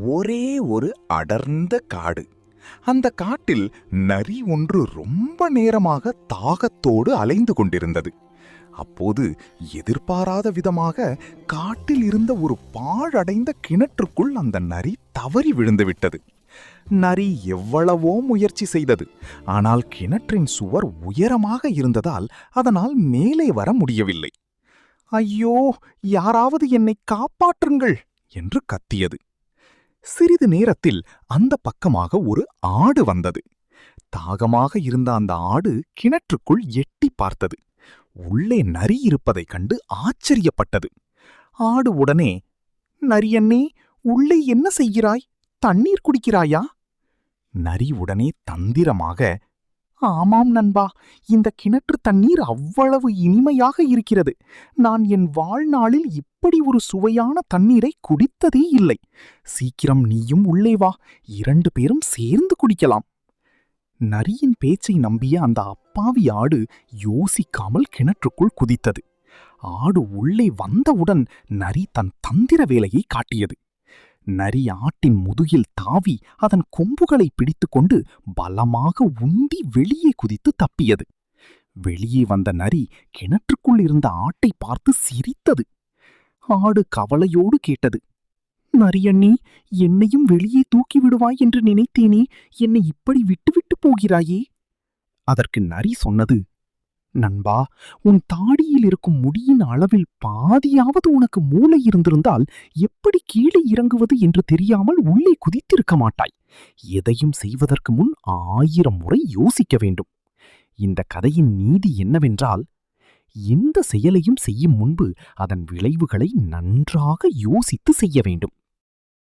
ஒரே ஒரு அடர்ந்த காடு. அந்த காட்டில் நரி ஒன்று ரொம்ப நேரமாக தாகத்தோடு அலைந்து கொண்டிருந்தது. அப்போது எதிர்பாராத விதமாக காட்டில் இருந்த ஒரு பாழடைந்த கிணற்றுக்குள் அந்த நரி தவறி விழுந்துவிட்டது. நரி எவ்வளவோ முயற்சி செய்தது. ஆனால் கிணற்றின் சுவர் உயரமாக இருந்ததால் அதனால் மேலே வர முடியவில்லை. ஐயோ, யாராவது என்னை காப்பாற்றுங்கள் என்று கத்தியது. சிறிது நேரத்தில் அந்த பக்கமாக ஒரு ஆடு வந்தது. தாகமாக இருந்த அந்த ஆடு கிணற்றுக்குள் எட்டி பார்த்தது. உள்ளே நரி இருப்பதைக் கண்டு ஆச்சரியப்பட்டது. ஆடு உடனே, நரியண்ணே, உள்ளே என்ன செய்கிறாய்? தண்ணீர் குடிக்கிறாயா? நரி உடனே தந்திரமாக, ஆமாம் நண்பா, இந்த கிணற்று தண்ணீர் அவ்வளவு இனிமையாக இருக்கிறது. நான் என் வாழ்நாளில் இப்படி ஒரு சுவையான தண்ணீரை குடித்ததே இல்லை. சீக்கிரம் நீயும் உள்ளே வா, 2 பேரும் சேர்ந்து குடிக்கலாம். நரியின் பேச்சை நம்பிய அந்த அப்பாவி ஆடு யோசிக்காமல் கிணற்றுக்குள் குதித்தது. ஆடு உள்ளே வந்தவுடன் நரி தன் தந்திர வேலையை காட்டியது. நரி ஆட்டின் முதுகில் தாவி அதன் கொம்புகளை பிடித்துக்கொண்டு பலமாக உந்தி வெளியே குதித்து தப்பியது. வெளியே வந்த நரி கிணற்றுக்குள் இருந்த ஆட்டை பார்த்து சிரித்தது. ஆடு கவலையோடு கேட்டது, நரியண்ணி, என்னையும் வெளியே தூக்கி விடுவாய் என்று நினைத்தேனே, என்னை இப்படி விட்டுவிட்டு போகிறாயே? அதற்கு நரி சொன்னது, நண்பா, உன் தாடியில் இருக்கும் முடியின் அளவில் பாதியாவது உனக்கு மூளை இருந்திருந்தால் எப்படி கீழே இறங்குவது என்று தெரியாமல் உள்ளே குதித்திருக்க மாட்டாய். எதையும் செய்வதற்கு முன் 1000 முறை யோசிக்க வேண்டும். இந்த கதையின் நீதி என்னவென்றால், எந்த செயலையும் செய்யும் முன்பு அதன் விளைவுகளை நன்றாக யோசித்து செய்ய வேண்டும்.